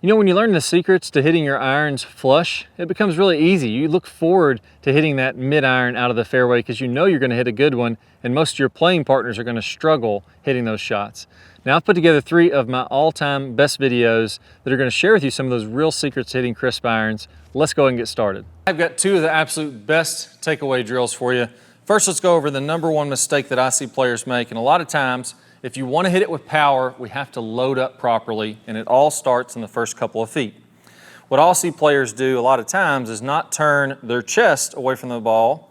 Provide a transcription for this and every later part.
You know, when you learn the secrets to hitting your irons flush, it becomes really easy. You look forward to hitting that mid-iron out of the fairway because you know you're going to hit a good one, and most of your playing partners are going to struggle hitting those shots. Now, I've put together 3 of my all-time best videos that are going to share with you some of those real secrets to hitting crisp irons. Let's go ahead and get started. I've got 2 of the absolute best takeaway drills for you. First, let's go over the #1 mistake that I see players make, and a lot of times, if you want to hit it with power, we have to load up properly, and it all starts in the first couple of feet. What I'll see players do a lot of times is not turn their chest away from the ball,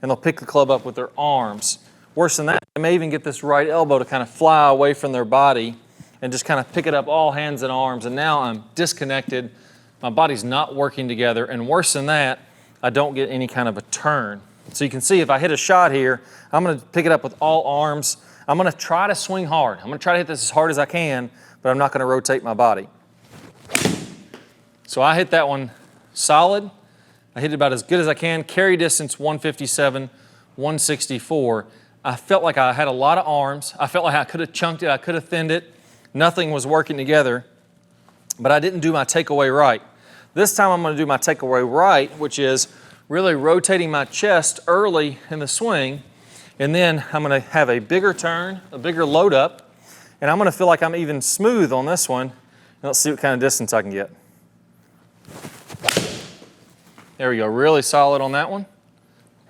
and they'll pick the club up with their arms. Worse than that, they may even get this right elbow to kind of fly away from their body and just kind of pick it up all hands and arms, and now I'm disconnected, my body's not working together, and worse than that, I don't get any kind of a turn. So you can see if I hit a shot here, I'm going to pick it up with all arms. I'm going to try to swing hard. I'm going to try to hit this as hard as I can, but I'm not going to rotate my body. So I hit that one solid. I hit it about as good as I can. Carry distance 157, 164. I felt like I had a lot of arms. I felt like I could have chunked it. I could have thinned it. Nothing was working together, but I didn't do my takeaway right. This time I'm going to do my takeaway right, which is really rotating my chest early in the swing. And then I'm going to have a bigger turn, a bigger load up, and I'm going to feel like I'm even smooth on this one. And let's see what kind of distance I can get. There we go, really solid on that one.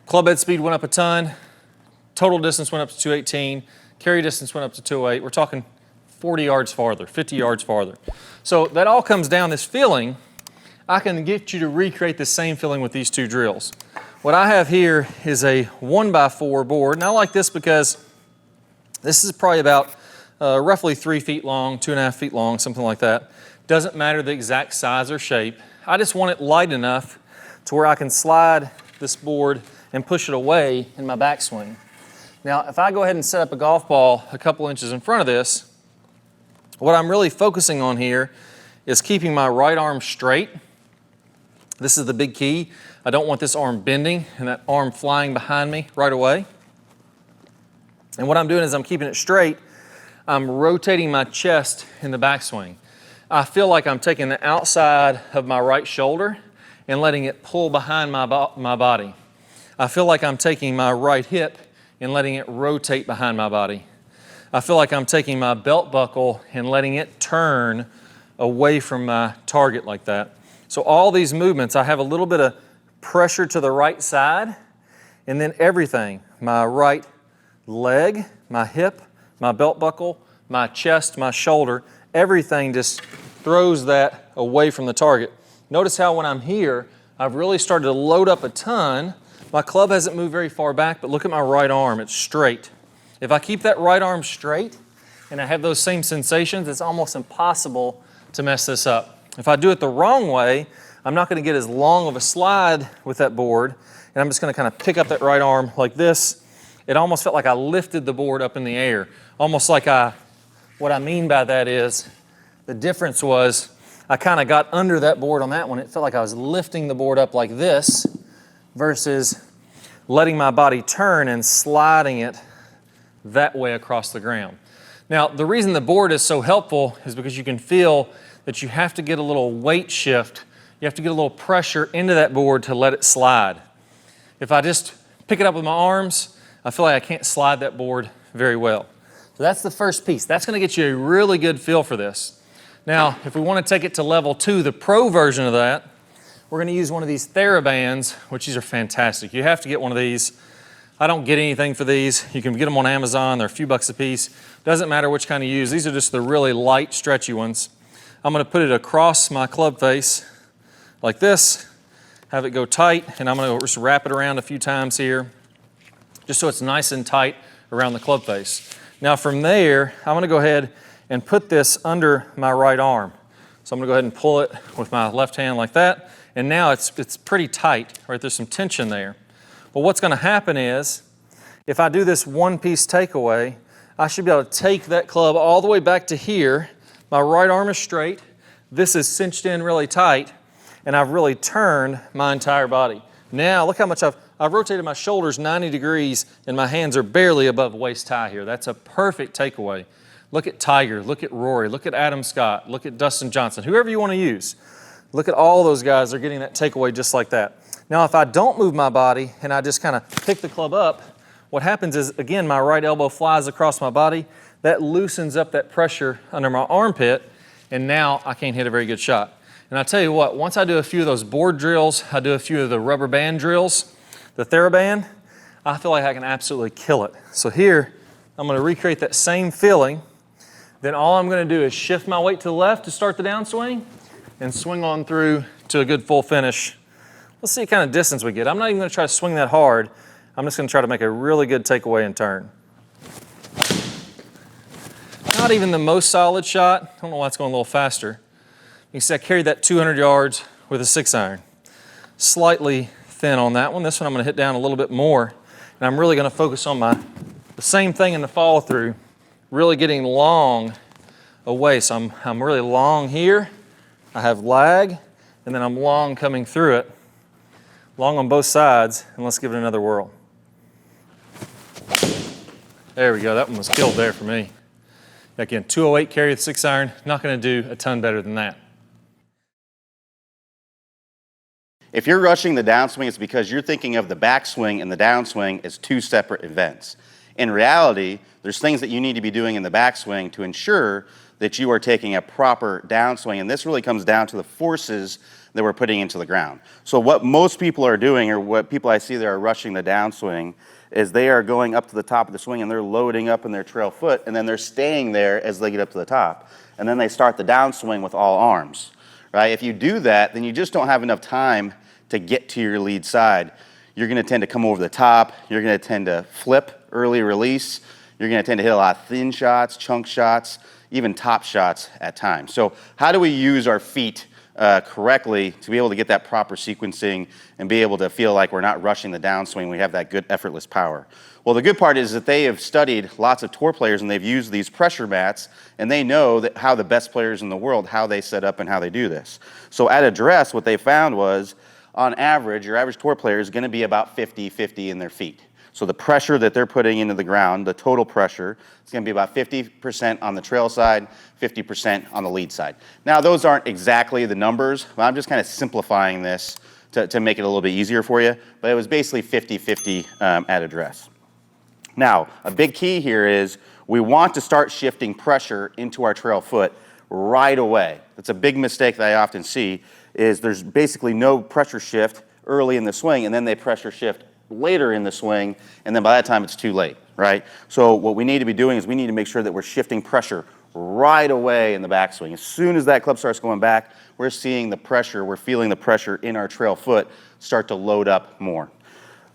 Club head speed went up a ton. Total distance went up to 218. Carry distance went up to 208. We're talking 40 yards farther, 50 yards farther. So that all comes down, this feeling, I can get you to recreate the same feeling with these 2 drills. What I have here is a 1x4 board, and I like this because this is probably about roughly 3 feet long, 2.5 feet long, something like that. Doesn't matter the exact size or shape. I just want it light enough to where I can slide this board and push it away in my backswing. Now, if I go ahead and set up a golf ball a couple inches in front of this, what I'm really focusing on here is keeping my right arm straight. This is the big key. I don't want this arm bending and that arm flying behind me right away. And what I'm doing is I'm keeping it straight. I'm rotating my chest in the backswing. I feel like I'm taking the outside of my right shoulder and letting it pull behind my body. I feel like I'm taking my right hip and letting it rotate behind my body. I feel like I'm taking my belt buckle and letting it turn away from my target like that. So all these movements, I have a little bit of pressure to the right side, and then everything, my right leg, my hip, my belt buckle, my chest, my shoulder, everything just throws that away from the target. Notice how when I'm here, I've really started to load up a ton. My club hasn't moved very far back, but look at my right arm, it's straight. If I keep that right arm straight and I have those same sensations, it's almost impossible to mess this up. If I do it the wrong way, I'm not going to get as long of a slide with that board, and I'm just going to kind of pick up that right arm like this. It almost felt like I lifted the board up in the air, almost like what I mean by that is, the difference was I kind of got under that board on that one. It felt like I was lifting the board up like this versus letting my body turn and sliding it that way across the ground. Now, the reason the board is so helpful is because you can feel that you have to get a little weight shift. You have to get a little pressure into that board to let it slide. If I just pick it up with my arms, I feel like I can't slide that board very well. So that's the first piece. That's going to get you a really good feel for this. Now, if we want to take it to level 2, the pro version of that, we're going to use one of these Thera-bands, which these are fantastic. You have to get one of these. I don't get anything for these. You can get them on Amazon. They're a few bucks a piece. Doesn't matter which kind you use. These are just the really light, stretchy ones. I'm going to put it across my club face like this, have it go tight, and I'm going to just wrap it around a few times here, just so it's nice and tight around the club face. Now from there, I'm going to go ahead and put this under my right arm. So I'm going to go ahead and pull it with my left hand like that, and now it's pretty tight, right? There's some tension there. But what's going to happen is, if I do this one-piece takeaway, I should be able to take that club all the way back to here. My right arm is straight, this is cinched in really tight, and I've really turned my entire body. Now, look how much I've rotated my shoulders 90 degrees, and my hands are barely above waist high here. That's a perfect takeaway. Look at Tiger, look at Rory, look at Adam Scott, look at Dustin Johnson, whoever you want to use. Look at all those guys, they're getting that takeaway just like that. Now, if I don't move my body and I just kind of pick the club up, what happens is, again, my right elbow flies across my body. That loosens up that pressure under my armpit, and now I can't hit a very good shot. And I tell you what, once I do a few of those board drills, I do a few of the rubber band drills, the Thera-band, I feel like I can absolutely kill it. So here, I'm going to recreate that same feeling. Then all I'm going to do is shift my weight to the left to start the downswing and swing on through to a good full finish. Let's see what kind of distance we get. I'm not even going to try to swing that hard. I'm just going to try to make a really good takeaway and turn. Not even the most solid shot. I don't know why it's going a little faster. You can see I carried that 200 yards with a 6-iron. Slightly thin on that one. This one I'm going to hit down a little bit more. And I'm really going to focus on the same thing in the follow through, really getting long away. So I'm really long here. I have lag, and then I'm long coming through it. Long on both sides, and let's give it another whirl. There we go, that one was killed there for me. Again, 208 carry with 6-iron, not gonna do a ton better than that. If you're rushing the downswing, it's because you're thinking of the backswing and the downswing as two separate events. In reality, there's things that you need to be doing in the backswing to ensure that you are taking a proper downswing, and this really comes down to the forces that we're putting into the ground. So what most people are doing, or what people I see that are rushing the downswing, is they are going up to the top of the swing and they're loading up in their trail foot, and then they're staying there as they get up to the top. And then they start the downswing with all arms, right? If you do that, then you just don't have enough time to get to your lead side. You're gonna tend to come over the top, you're gonna tend to flip, early release, you're gonna tend to hit a lot of thin shots, chunk shots, even top shots at times. So how do we use our feet correctly to be able to get that proper sequencing and be able to feel like we're not rushing the downswing, we have that good effortless power? Well, the good part is that they have studied lots of tour players and they've used these pressure mats, and they know that how the best players in the world, how they set up and how they do this. So at address, what they found was, on average, your average tour player is going to be about 50-50 in their feet. So the pressure that they're putting into the ground, the total pressure, is going to be about 50% on the trail side, 50% on the lead side. Now, those aren't exactly the numbers, but I'm just kind of simplifying this to make it a little bit easier for you, but it was basically 50-50 at address. Now, a big key here is we want to start shifting pressure into our trail foot right away. That's a big mistake that I often see, is there's basically no pressure shift early in the swing, and then they pressure shift later in the swing, and then by that time it's too late, right? So what we need to be doing is we need to make sure that we're shifting pressure right away in the backswing. As soon as that club starts going back, we're seeing the pressure, we're feeling the pressure in our trail foot start to load up more.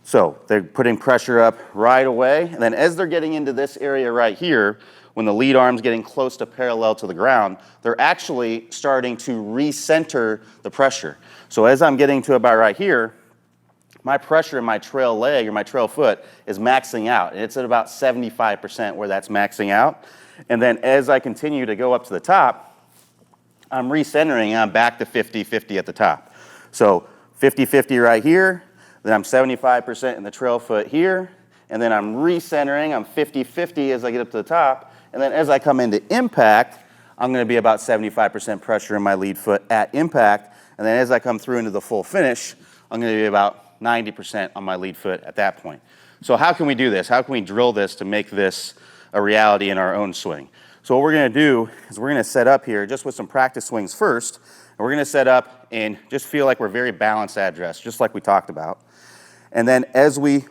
So they're putting pressure up right away, and then as they're getting into this area right here, when the lead arm's getting close to parallel to the ground, they're actually starting to recenter the pressure. So as I'm getting to about right here, my pressure in my trail leg or my trail foot is maxing out. And it's at about 75% where that's maxing out. And then as I continue to go up to the top, I'm recentering and I'm back to 50-50 at the top. So 50-50 right here, then I'm 75% in the trail foot here, and then I'm recentering, I'm 50-50 as I get up to the top. And then as I come into impact, I'm going to be about 75% pressure in my lead foot at impact. And then as I come through into the full finish, I'm going to be about 90% on my lead foot at that point. So how can we do this? How can we drill this to make this a reality in our own swing? So what we're going to do is we're going to set up here just with some practice swings first. And we're going to set up and just feel like we're very balanced at address, just like we talked about. And then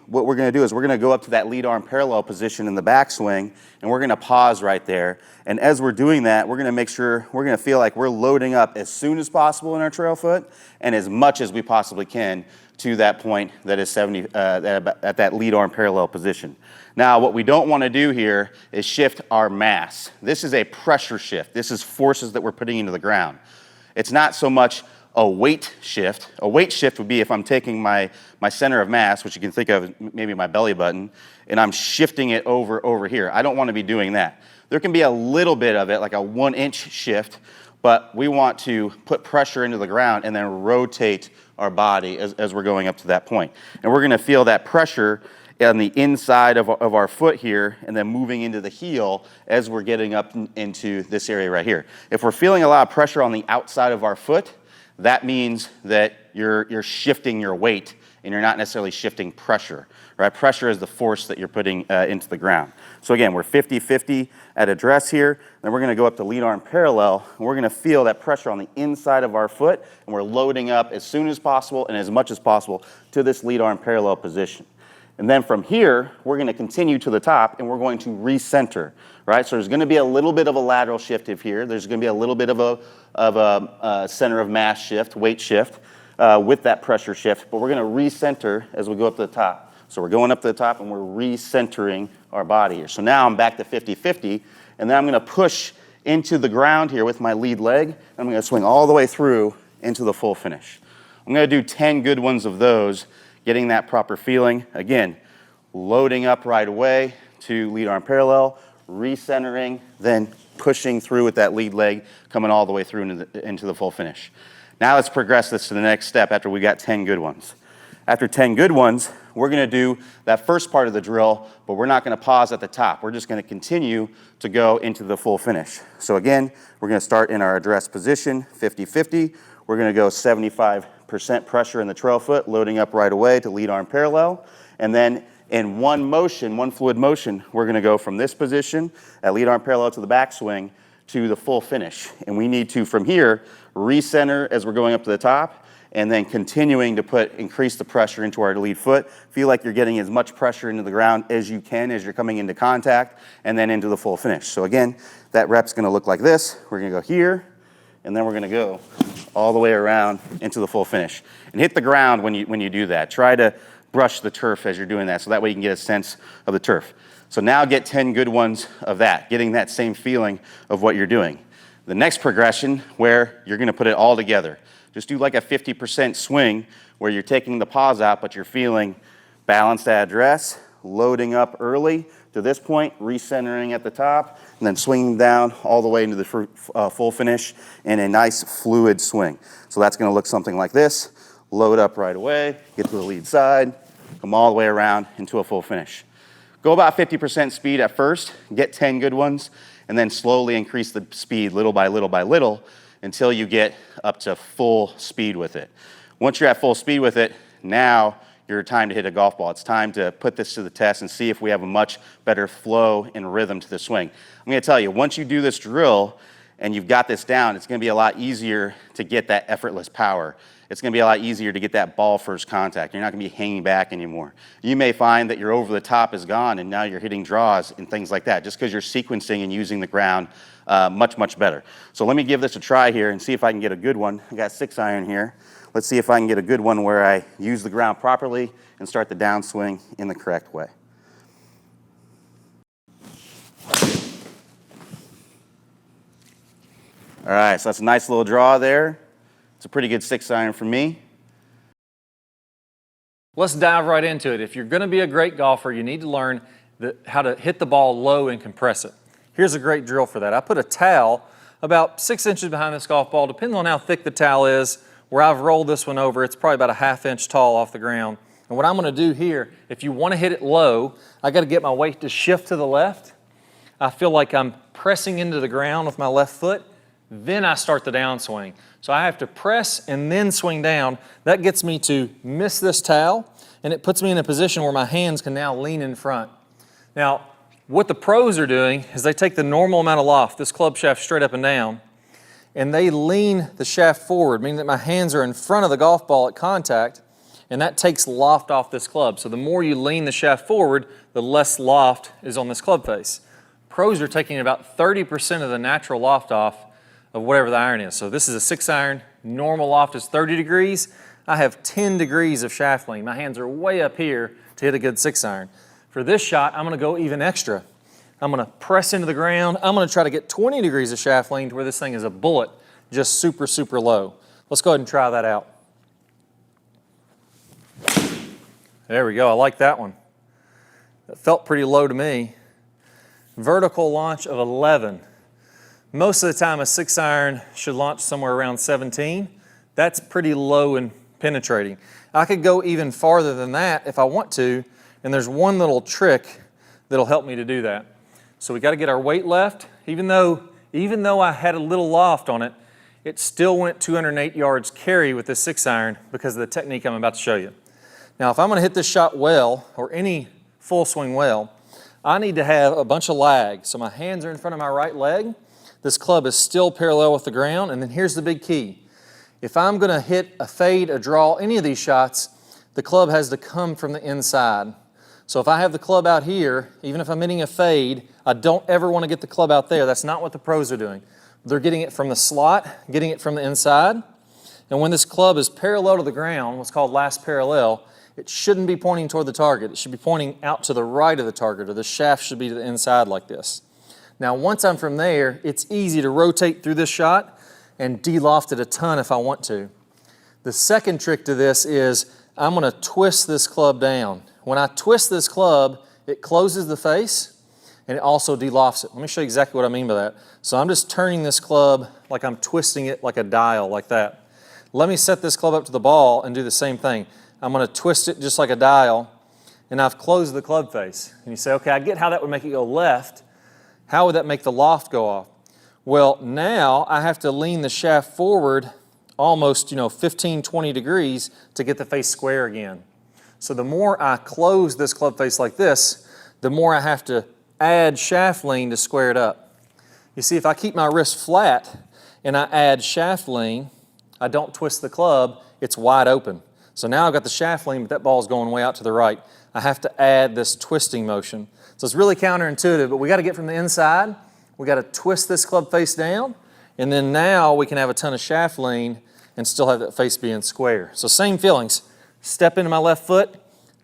what we're going to do is we're going to go up to that lead arm parallel position in the backswing, and we're going to pause right there. And as we're doing that, we're going to make sure, we're going to feel like we're loading up as soon as possible in our trail foot and as much as we possibly can to that point that is at that lead arm parallel position. Now, what we don't want to do here is shift our mass. This is a pressure shift. This is forces that we're putting into the ground. It's not so much a weight shift. A weight shift would be if I'm taking my center of mass, which you can think of as maybe my belly button, and I'm shifting it over here. I don't want to be doing that. There can be a little bit of it, like a 1-inch shift, but we want to put pressure into the ground and then rotate our body as we're going up to that point. And we're going to feel that pressure on the inside of our foot here, and then moving into the heel as we're getting up into this area right here. If we're feeling a lot of pressure on the outside of our foot, that means that you're shifting your weight and you're not necessarily shifting pressure, right? Pressure is the force that you're putting into the ground. So again, we're 50-50 at address here. Then we're gonna go up to lead arm parallel, and we're gonna feel that pressure on the inside of our foot, and we're loading up as soon as possible and as much as possible to this lead arm parallel position. And then from here, we're gonna continue to the top, and we're going to recenter, right? So there's gonna be a little bit of a lateral shift here. There's gonna be a little bit of a center of mass shift, weight shift, with that pressure shift, but we're gonna recenter as we go up to the top. So we're going up to the top and we're recentering our body here. So now I'm back to 50-50, and then I'm gonna push into the ground here with my lead leg, and I'm gonna swing all the way through into the full finish. I'm gonna do 10 good ones of those, getting that proper feeling. Again, loading up right away to lead arm parallel, recentering, then pushing through with that lead leg, coming all the way through into the full finish. Now let's progress this to the next step after we got 10 good ones. After 10 good ones, we're gonna do that first part of the drill, but we're not gonna pause at the top. We're just gonna continue to go into the full finish. So again, we're gonna start in our address position, 50-50. We're gonna go 75% pressure in the trail foot, loading up right away to lead arm parallel. And then in one motion, one fluid motion, we're gonna go from this position at lead arm parallel to the backswing to the full finish. And we need to, from here, recenter as we're going up to the top, and then continuing to increase the pressure into our lead foot. Feel like you're getting as much pressure into the ground as you can as you're coming into contact, and then into the full finish. So again, that rep's gonna look like this. We're gonna go here, and then we're gonna go all the way around into the full finish. And hit the ground when you do that. Try to brush the turf as you're doing that, so that way you can get a sense of the turf. So now get 10 good ones of that, getting that same feeling of what you're doing. The next progression, where you're gonna put it all together. Just do like a 50% swing where you're taking the pause out, but you're feeling balanced at address, loading up early to this point, recentering at the top, and then swinging down all the way into the full finish in a nice fluid swing. So that's gonna look something like this. Load up right away, get to the lead side, come all the way around into a full finish. Go about 50% speed at first, get 10 good ones, and then slowly increase the speed little by little by little until you get up to full speed with it. Once you're at full speed with it, now you're time to hit a golf ball. It's time to put this to the test and see if we have a much better flow and rhythm to the swing. I'm gonna tell you, once you do this drill and you've got this down, it's gonna be a lot easier to get that effortless power. It's gonna be a lot easier to get that ball first contact. You're not gonna be hanging back anymore. You may find that your over the top is gone and now you're hitting draws and things like that, just because you're sequencing and using the ground much, much better. So let me give this a try here and see if I can get a good one. I got 6-iron here. Let's see if I can get a good one where I use the ground properly and start the downswing in the correct way. All right, so that's a nice little draw there. It's a pretty good 6-iron for me. Let's dive right into it. If you're gonna be a great golfer, you need to learn how to hit the ball low and compress it. Here's a great drill for that. I put a towel about 6 inches behind this golf ball, depending on how thick the towel is. Where I've rolled this one over, it's probably about a 1/2 inch tall off the ground. And what I'm gonna do here, if you wanna hit it low, I gotta get my weight to shift to the left. I feel like I'm pressing into the ground with my left foot, then I start the downswing. So I have to press and then swing down. That gets me to miss this towel, and it puts me in a position where my hands can now lean in front. Now, what the pros are doing is they take the normal amount of loft, this club shaft straight up and down, and they lean the shaft forward, meaning that my hands are in front of the golf ball at contact, and that takes loft off this club. So the more you lean the shaft forward, the less loft is on this club face. Pros are taking about 30% of the natural loft off of whatever the iron is. So this is a 6-iron, normal loft is 30 degrees. I have 10 degrees of shaft lean. My hands are way up here to hit a good 6-iron. For this shot, I'm gonna go even extra. I'm gonna press into the ground. I'm gonna try to get 20 degrees of shaft lean to where this thing is a bullet, just super, super low. Let's go ahead and try that out. There we go, I like that one. That felt pretty low to me. Vertical launch of 11. Most of the time a 6-iron should launch somewhere around 17. That's pretty low and penetrating. I could go even farther than that if I want to, And there's one little trick that'll help me to do that. So we got to get our weight left. Even though I had a little loft on it, it still went 208 yards carry with this 6-iron because of the technique I'm about to show you. Now, if I'm going to hit this shot well, or any full swing well, I need to have a bunch of lag. So my hands are in front of my right leg. This club is still parallel with the ground. And then here's the big key. If I'm going to hit a fade, a draw, any of these shots, the club has to come from the inside. So if I have the club out here, even if I'm hitting a fade, I don't ever want to get the club out there. That's not what the pros are doing. They're getting it from the slot, getting it from the inside. And when this club is parallel to the ground, what's called last parallel, it shouldn't be pointing toward the target. It should be pointing out to the right of the target, or the shaft should be to the inside like this. Now, once I'm from there, it's easy to rotate through this shot and de-loft it a ton if I want to. The second trick to this is I'm going to twist this club down. When I twist this club, it closes the face and it also de-lofts it. Let me show you exactly what I mean by that. So I'm just turning this club like I'm twisting it like a dial, like that. Let me set this club up to the ball and do the same thing. I'm going to twist it just like a dial, and I've closed the club face. And you say, okay, I get how that would make it go left. How would that make the loft go off? Well, now I have to lean the shaft forward almost 15, 20 degrees to get the face square again. So the more I close this club face like this, the more I have to add shaft lean to square it up. You see, if I keep my wrist flat and I add shaft lean, I don't twist the club, it's wide open. So now I've got the shaft lean, but that ball's going way out to the right. I have to add this twisting motion. So it's really counterintuitive, but we got to get from the inside. We got to twist this club face down, and then now we can have a ton of shaft lean and still have that face being square. So same feelings. Step into my left foot,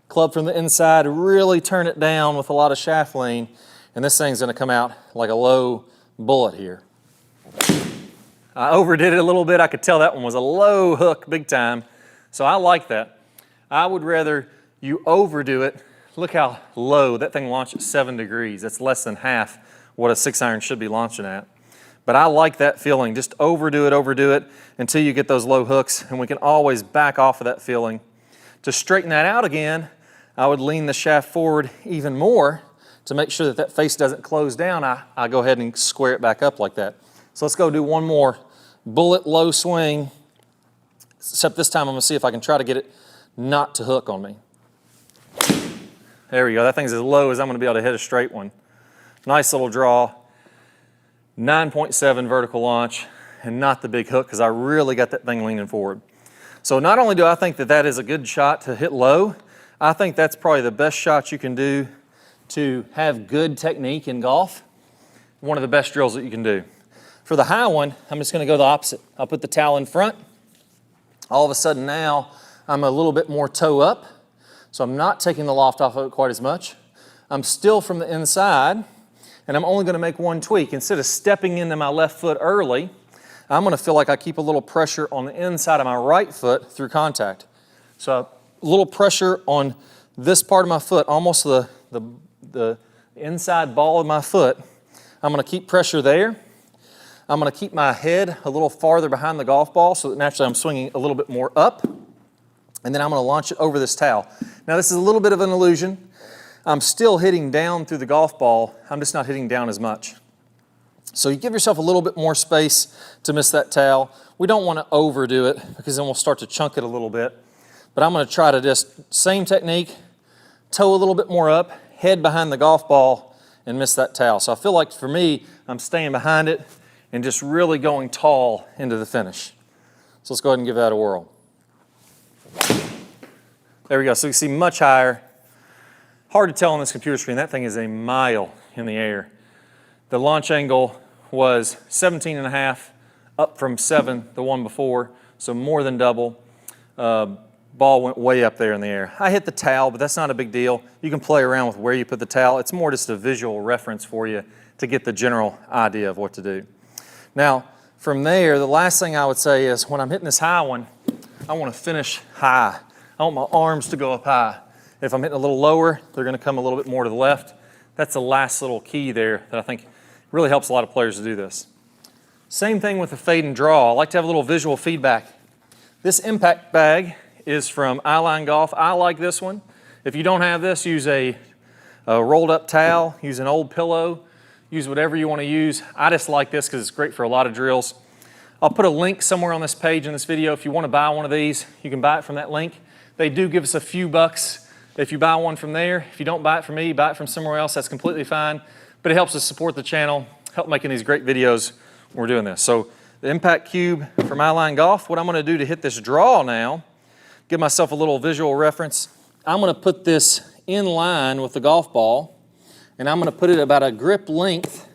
club from the inside, really turn it down with a lot of shaft lean, and this thing's going to come out like a low bullet here. I overdid it a little bit. I could tell that one was a low hook big time. So I like that. I would rather you overdo it. Look how low that thing launched at 7 degrees. That's less than half what a 6-iron should be launching at. But I like that feeling. Just overdo it until you get those low hooks, and we can always back off of that feeling. To straighten that out again, I would lean the shaft forward even more to make sure that that face doesn't close down. I go ahead and square it back up like that. So let's go do one more bullet low swing. Except this time I'm going to see if I can try to get it not to hook on me. There we go. That thing's as low as I'm going to be able to hit a straight one. Nice little draw. 9.7 vertical launch, and not the big hook because I really got that thing leaning forward. So not only do I think that that is a good shot to hit low, I think that's probably the best shot you can do to have good technique in golf. One of the best drills that you can do. For the high one, I'm just going to go the opposite. I'll put the towel in front. All of a sudden now, I'm a little bit more toe up, so I'm not taking the loft off of it quite as much. I'm still from the inside, and I'm only going to make one tweak. Instead of stepping into my left foot early, I'm going to feel like I keep a little pressure on the inside of my right foot through contact. So a little pressure on this part of my foot, almost the inside ball of my foot. I'm going to keep pressure there. I'm going to keep my head a little farther behind the golf ball so that naturally I'm swinging a little bit more up. And then I'm going to launch it over this towel. Now this is a little bit of an illusion. I'm still hitting down through the golf ball. I'm just not hitting down as much. So you give yourself a little bit more space to miss that towel. We don't want to overdo it because then we'll start to chunk it a little bit. But I'm going to try to just, same technique, toe a little bit more up, head behind the golf ball, and miss that towel. So I feel like for me, I'm staying behind it and just really going tall into the finish. So let's go ahead and give that a whirl. There we go. So you can see much higher. Hard to tell on this computer screen. That thing is a mile in the air. The launch angle was 17.5, up from 7 the one before, so more than double. Ball went way up there in the air. I hit the towel, but that's not a big deal. You can play around with where you put the towel. It's more just a visual reference for you to get the general idea of what to do. Now, from there, the last thing I would say is when I'm hitting this high one, I want to finish high. I want my arms to go up high. If I'm hitting a little lower, they're going to come a little bit more to the left. That's the last little key there that I think really helps a lot of players to do this. Same thing with the fade and draw. I like to have a little visual feedback. This impact bag is from Eyeline Golf. I like this one. If you don't have this, use a rolled up towel, use an old pillow, use whatever you want to use. I just like this because it's great for a lot of drills. I'll put a link somewhere on this page in this video. If you want to buy one of these, you can buy it from that link. They do give us a few bucks if you buy one from there. If you don't buy it from me, buy it from somewhere else, that's completely fine. But it helps us support the channel, help making these great videos when we're doing this. So the impact cube for My Line Golf, what I'm going to do to hit this draw now, give myself a little visual reference. I'm going to put this in line with the golf ball, and I'm going to put it about a grip length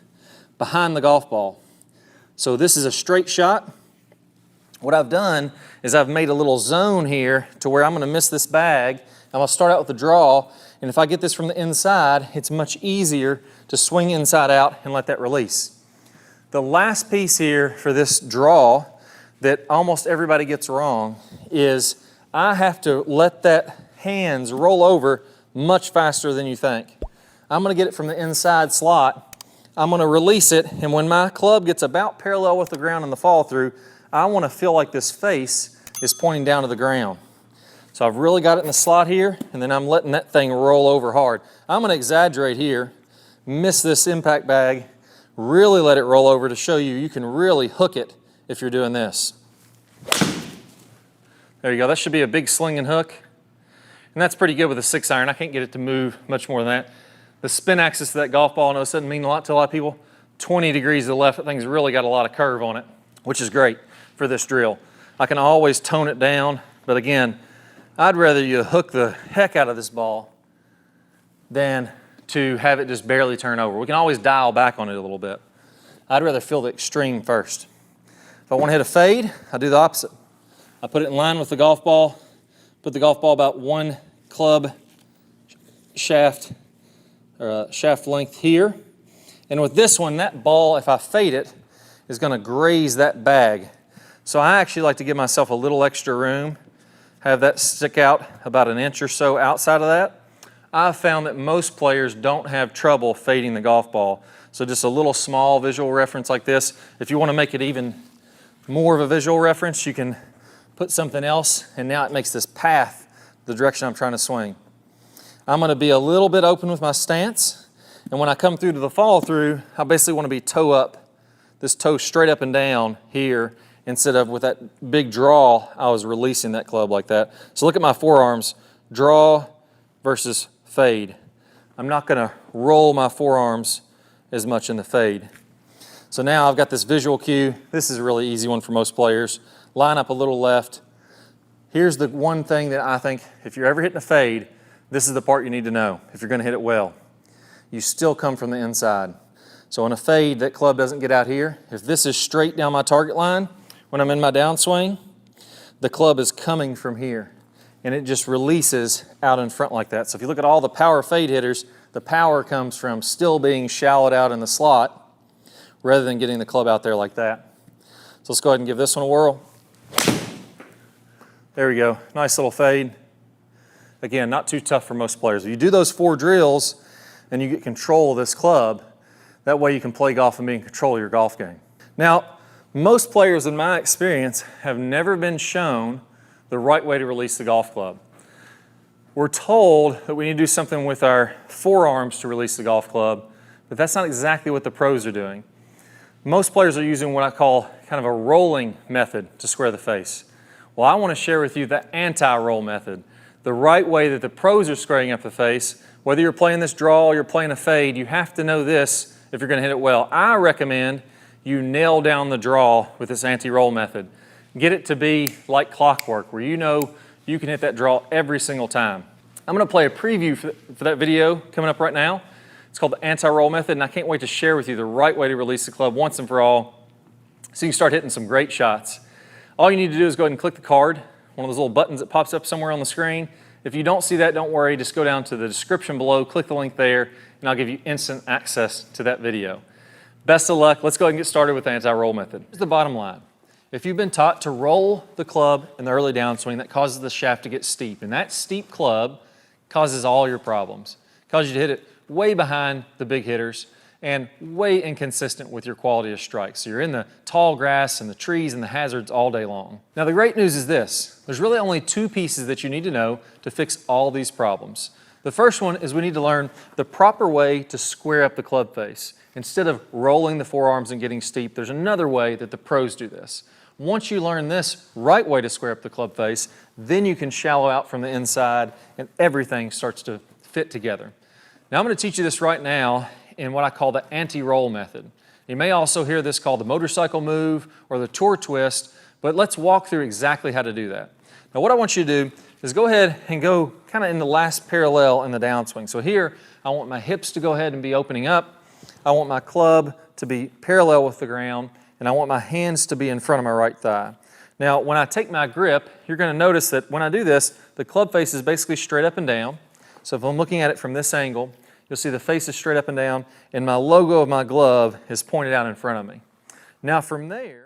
behind the golf ball. So this is a straight shot. What I've done is I've made a little zone here to where I'm going to miss this bag. I'm going to start out with the draw, and if I get this from the inside, it's much easier to swing inside out and let that release. The last piece here for this draw that almost everybody gets wrong is I have to let that hands roll over much faster than you think. I'm going to get it from the inside slot. I'm going to release it, and when my club gets about parallel with the ground in the fall through, I want to feel like this face is pointing down to the ground. So I've really got it in the slot here, and then I'm letting that thing roll over hard. I'm going to exaggerate here, miss this impact bag, really let it roll over to show you can really hook it if you're doing this. There you go. That should be a big sling and hook. And that's pretty good with a 6-iron. I can't get it to move much more than that. The spin axis of that golf ball, I know this doesn't mean a lot to a lot of people. 20 degrees to the left, that thing's really got a lot of curve on it, which is great for this drill. I can always tone it down, but again, I'd rather you hook the heck out of this ball than to have it just barely turn over. We can always dial back on it a little bit. I'd rather feel the extreme first. If I want to hit a fade, I do the opposite. I put it in line with the golf ball, put the golf ball about one club shaft length here. And with this one, that ball, if I fade it, is going to graze that bag. So I actually like to give myself a little extra room, have that stick out about an inch or so outside of that. I've found that most players don't have trouble fading the golf ball. So just a little small visual reference like this. If you want to make it even more of a visual reference, you can put something else, and now it makes this path the direction I'm trying to swing. I'm going to be a little bit open with my stance, and when I come through to the follow through, I basically want to be toe up, this toe straight up and down here, instead of with that big draw, I was releasing that club like that. So look at my forearms, draw versus fade. I'm not going to roll my forearms as much in the fade. So now I've got this visual cue. This is a really easy one for most players. Line up a little left. Here's the one thing that I think, if you're ever hitting a fade, this is the part you need to know if you're going to hit it well. You still come from the inside. So in a fade, that club doesn't get out here. If this is straight down my target line, when I'm in my downswing, the club is coming from here, and it just releases out in front like that. So if you look at all the power fade hitters, the power comes from still being shallowed out in the slot rather than getting the club out there like that. So let's go ahead and give this one a whirl. There we go, nice little fade. Again, not too tough for most players. If you do those 4 drills and you get control of this club, that way you can play golf and be in control of your golf game. Now, most players in my experience have never been shown the right way to release the golf club. We're told that we need to do something with our forearms to release the golf club, but that's not exactly what the pros are doing. Most players are using what I call kind of a rolling method to square the face. Well, I want to share with you the anti-roll method, the right way that the pros are squaring up the face. Whether you're playing this draw or you're playing a fade, you have to know this if you're going to hit it well. I recommend you nail down the draw with this anti-roll method. Get it to be like clockwork, where you know you can hit that draw every single time. I'm going to play a preview for that video coming up right now. It's called the anti-roll method, and I can't wait to share with you the right way to release the club once and for all so you can start hitting some great shots. All you need to do is go ahead and click the card, one of those little buttons that pops up somewhere on the screen. If you don't see that, don't worry. Just go down to the description below, click the link there, and I'll give you instant access to that video. Best of luck. Let's go ahead and get started with the anti-roll method. Here's the bottom line. If you've been taught to roll the club in the early downswing, that causes the shaft to get steep. And that steep club causes all your problems. It causes you to hit it way behind the big hitters. and way inconsistent with your quality of strike. So you're in the tall grass and the trees and the hazards all day long. Now the great news is this, there's really only two pieces that you need to know to fix all these problems. The first one is we need to learn the proper way to square up the club face. Instead of rolling the forearms and getting steep, there's another way that the pros do this. Once you learn this right way to square up the club face, then you can shallow out from the inside and everything starts to fit together. Now I'm going to teach you this right now in what I call the anti-roll method. You may also hear this called the motorcycle move or the tour twist, but let's walk through exactly how to do that. Now what I want you to do is go ahead and go kind of in the last parallel in the downswing. So here, I want my hips to go ahead and be opening up. I want my club to be parallel with the ground, and I want my hands to be in front of my right thigh. Now, when I take my grip, you're going to notice that when I do this, the club face is basically straight up and down. So if I'm looking at it from this angle, you'll see the face is straight up and down, and my logo of my glove is pointed out in front of me. Now from there,